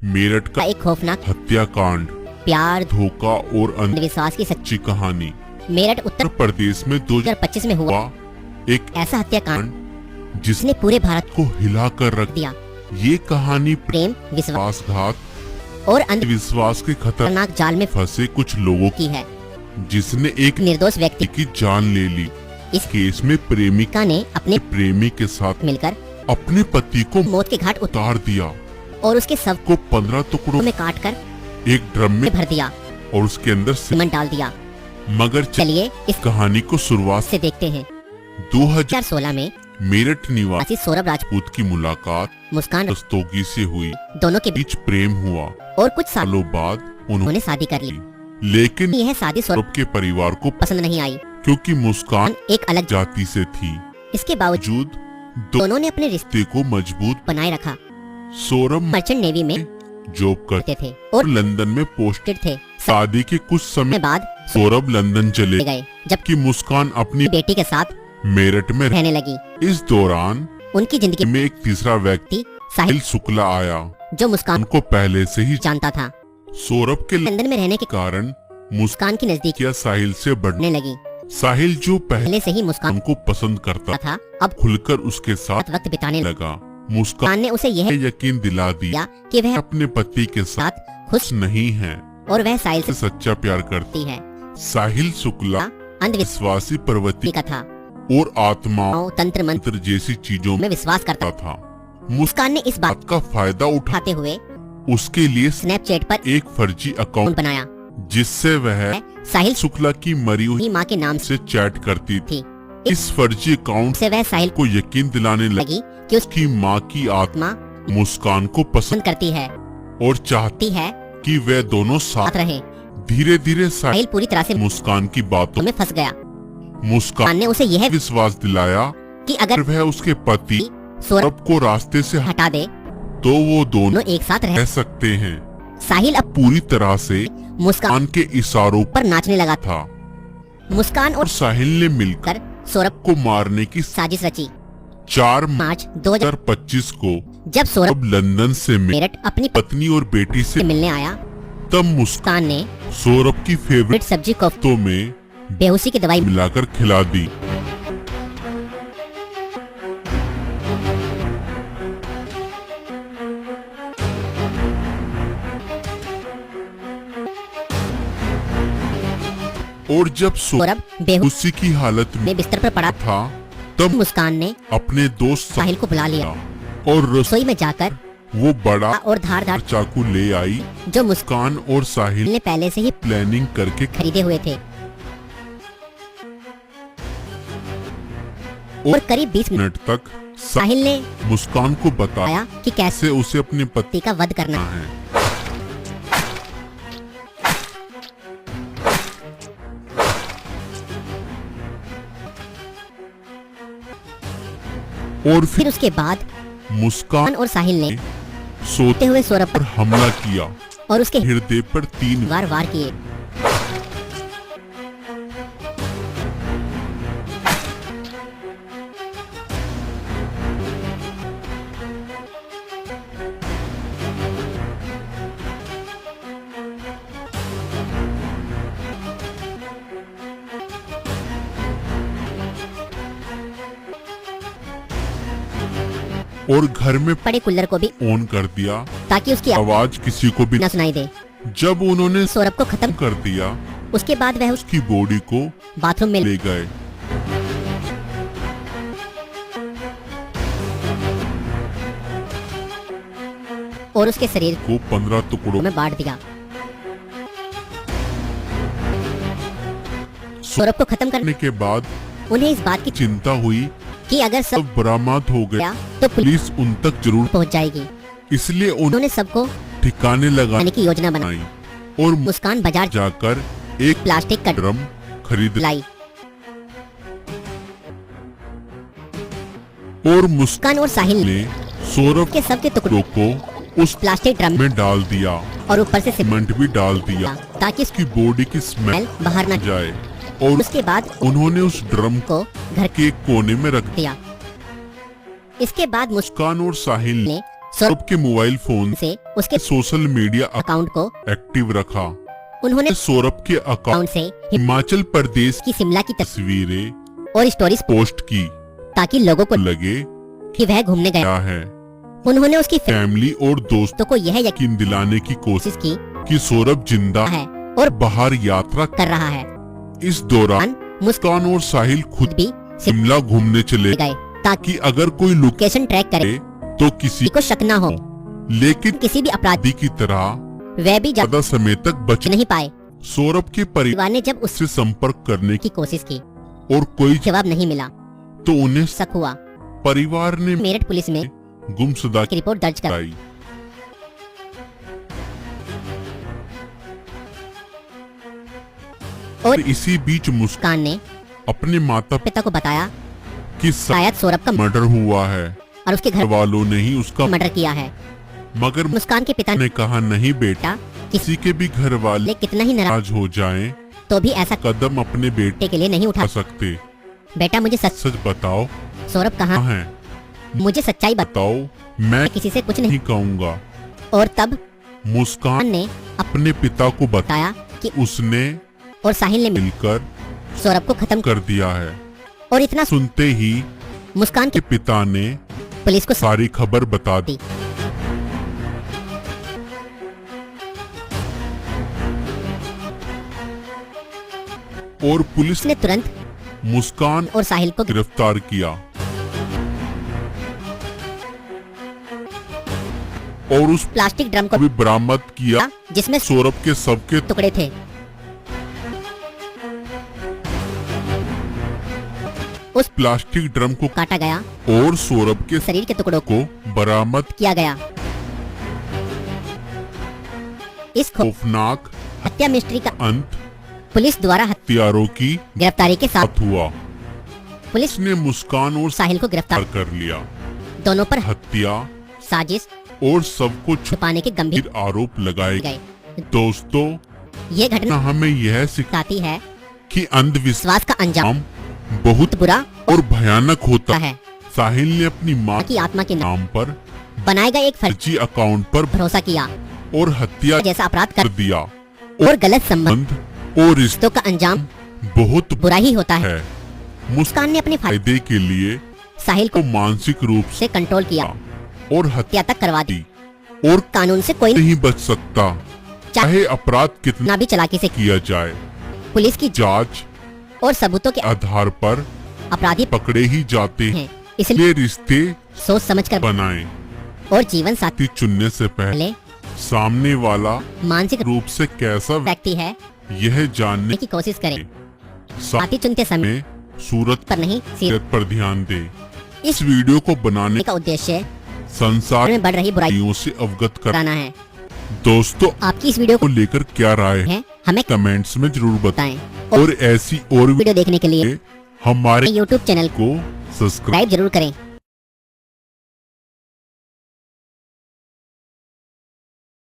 मेरठ का एक खौफनाक हत्याकांड, प्यार धोखा और अंधविश्वास की सच्ची कहानी। मेरठ उत्तर प्रदेश में 2025 में हुआ एक ऐसा हत्याकांड जिसने जिसने पूरे भारत को हिला कर रख दिया। ये कहानी प्रेम, विश्वास विश्वासघात और विश्वास के खतरनाक जाल में फंसे कुछ लोगों की है, जिसने एक निर्दोष व्यक्ति की जान ले ली। इस केस में प्रेमिका ने अपने प्रेमी के साथ मिलकर अपने पति को मौत के घाट उतार दिया और उसके शव को 15 टुकड़ों में काट कर एक ड्रम में भर दिया और उसके अंदर सीमेंट डाल दिया। मगर चलिए इस कहानी को शुरुआत से देखते हैं। 2016 में मेरठ निवासी सौरभ राजपूत की मुलाकात मुस्कान रस्तोगी से हुई। दोनों के बीच प्रेम हुआ और कुछ सालों बाद उन्होंने शादी कर ली, लेकिन यह शादी सौरभ के परिवार को पसंद नहीं आई क्योंकि मुस्कान एक अलग जाति से थी। इसके बावजूद दोनों ने अपने रिश्ते को मजबूत बनाए रखा। सौरभ मर्चेंट नेवी में जॉब करते थे और लंदन में पोस्टेड थे। शादी के कुछ समय बाद सौरभ लंदन चले गए, जबकि मुस्कान अपनी बेटी के साथ मेरठ में रहने लगी। इस दौरान उनकी जिंदगी में एक तीसरा व्यक्ति साहिल शुक्ला आया, जो मुस्कान को पहले से ही जानता था। सौरभ के लंदन में रहने के कारण मुस्कान की नजदीकियां साहिल से बढ़ने लगी। साहिल जो पहले से ही मुस्कान को पसंद करता था, अब खुलकर उसके साथ वक्त बिताने लगा। मुस्कान ने उसे यह यकीन दिला दिया कि वह अपने पति के साथ खुश नहीं है और वह साहिल से सच्चा प्यार करती है। साहिल शुक्ला अंधविश्वासी प्रवृत्ति का था और आत्माओं तंत्र मंत्र जैसी चीजों में विश्वास करता था। मुस्कान ने इस बात का फायदा उठाते हुए उसके लिए स्नैपचैट पर एक फर्जी अकाउंट बनाया, जिससे वह साहिल शुक्ला की मरी हुई माँ के नाम से चैट करती थी। इस फर्जी अकाउंट से वह साहिल को यकीन दिलाने लगी कि उसकी माँ की आत्मा मुस्कान को पसंद करती है और चाहती है कि वे दोनों साथ रहे। धीरे धीरे साहिल पूरी तरह से मुस्कान की बातों में फंस गया। मुस्कान ने उसे यह विश्वास दिलाया कि अगर वह उसके पति सौरभ को रास्ते से हटा दे तो वो दोनों एक साथ रह सकते हैं। साहिल अब पूरी तरह से मुस्कान के इशारों पर नाचने लगा था। मुस्कान और साहिल ने मिलकर सौरभ को मारने की साजिश रची। 4 मार्च 2025 को जब सौरभ लंदन से मेरठ अपनी पत्नी और बेटी से मिलने आया, तब मुस्कान ने सौरभ की फेवरेट सब्जी कोफ्तों में बेहोशी की दवाई मिलाकर खिला दी। और जब सौरभ बेहोशी की हालत में बिस्तर पर पड़ा था, तब मुस्कान ने अपने दोस्त साहिल को बुला लिया और रसोई में जाकर वो बड़ा और धारदार चाकू ले आई, जो मुस्कान और साहिल ने पहले से ही प्लानिंग करके खरीदे हुए थे। और करीब 20 मिनट तक साहिल ने मुस्कान को बताया कि कैसे उसे अपने पति का वध करना है। और फिर उसके बाद मुस्कान और साहिल ने सोते हुए सौरभ पर हमला किया और उसके हृदय पर 3 बार वार किए। और घर में पड़े कूलर को भी ऑन कर दिया ताकि उसकी आवाज किसी को भी न सुनाई दे। जब उन्होंने सौरभ को खत्म कर दिया, उसके बाद वह उसकी बॉडी को बाथरूम में ले गए। और उसके शरीर को 15 टुकड़ों में बांट दिया। सौरभ को खत्म करने के बाद उन्हें इस बात की चिंता हुई कि अगर सब बरामद हो गया तो पुलिस उन तक जरूर पहुंच जाएगी। इसलिए उन्होंने सबको ठिकाने लगाने की योजना बनाई और मुस्कान बाजार जाकर एक प्लास्टिक का ड्रम खरीद लाई और मुस्कान और साहिल ने सौरभ के सबके टुकड़ों को उस प्लास्टिक ड्रम में डाल दिया और ऊपर से सीमेंट भी डाल दिया ताकि उसकी बॉडी की स्मेल बाहर न जाए। और उसके बाद उन्होंने उस ड्रम को घर के कोने में रख दिया। इसके बाद मुस्कान और साहिल ने सौरभ के मोबाइल फोन से उसके सोशल मीडिया अकाउंट को एक्टिव रखा। उन्होंने सौरभ के अकाउंट अकाउंट से हिमाचल प्रदेश की शिमला की तस्वीरें और स्टोरीज पोस्ट की ताकि लोगों को लगे कि वह घूमने गया क्या है। उन्होंने उसकी फैमिली और दोस्तों को यह यकीन दिलाने की कोशिश की कि सौरभ जिंदा है और बाहर यात्रा कर रहा है। इस दौरान मुस्कान और साहिल खुद भी शिमला घूमने चले गए ताकि अगर कोई लोकेशन ट्रैक करे तो किसी को शक न हो, लेकिन किसी भी अपराधी की तरह वह भी ज्यादा समय तक बच नहीं पाए। सौरभ के परिवार ने जब उससे संपर्क करने की कोशिश की और कोई जवाब नहीं मिला तो उन्हें शक हुआ। परिवार ने मेरठ पुलिस में गुमशुदा की रिपोर्ट दर्ज कराई। और इसी बीच मुस्कान ने अपने माता पिता को बताया कि शायद सौरभ का मर्डर हुआ है और उसके घर वालों ने ही उसका मर्डर किया है। मगर मुस्कान के पिता ने कहा नहीं बेटा, किसी के भी घर वाले कितना ही नाराज हो जाएं तो भी ऐसा कदम अपने बेटे के लिए नहीं उठा सकते। बेटा मुझे सच बताओ सौरभ कहाँ है, मुझे सच्चाई बताओ, मैं किसी से कुछ नहीं कहूँगा। और तब मुस्कान ने अपने पिता को बताया कि उसने और साहिल ने मिलकर सौरभ को खत्म कर दिया है। और इतना सुनते ही मुस्कान के पिता ने पुलिस को सारी खबर बता दी। और पुलिस ने तुरंत मुस्कान और साहिल को गिरफ्तार किया और उस प्लास्टिक ड्रम को भी बरामद किया जिसमें सौरभ के शव के टुकड़े थे। उस प्लास्टिक ड्रम को काटा गया और सौरभ के शरीर के टुकड़ों को बरामद किया गया। इस खौफनाक हत्या मिस्ट्री का अंत पुलिस द्वारा हत्यारों की गिरफ्तारी के साथ हुआ। पुलिस ने मुस्कान और साहिल को गिरफ्तार कर लिया। दोनों पर हत्या, साजिश और सबको छुपाने के गंभीर आरोप लगाए गए। दोस्तों, ये घटना हमें यह सिखाती है कि अंधविश्वास का अंजाम बहुत बुरा और भयानक होता है। साहिल ने अपनी मां की आत्मा के नाम पर बनाए गए एक फर्जी अकाउंट पर भरोसा किया और हत्या जैसा अपराध कर दिया और गलत संबंध और रिश्तों का अंजाम बहुत बुरा ही होता है। मुस्कान ने अपने फायदे के लिए साहिल को मानसिक रूप से कंट्रोल किया और हत्या तक करवा दी और कानून से कोई नहीं बच सकता, चाहे अपराध कितना भी चालाकी से किया जाए। पुलिस की जांच और सबूतों के आधार पर अपराधी पकड़े ही जाते हैं। इसलिए रिश्ते सोच समझकर बनाएं और जीवन साथी चुनने से पहले सामने वाला मानसिक रूप से कैसा व्यक्ति है यह जानने की कोशिश करें। साथी चुनते समय सूरत पर नहीं, सीरत पर ध्यान दें। इस वीडियो को बनाने का उद्देश्य संसार में बढ़ रही बुराइयों से अवगत कराना है। दोस्तों, आपकी इस वीडियो को लेकर क्या राय है हमें कमेंट्स में जरूर बताएं और ऐसी और वीडियो देखने के लिए हमारे YouTube चैनल को सब्सक्राइब जरूर करें।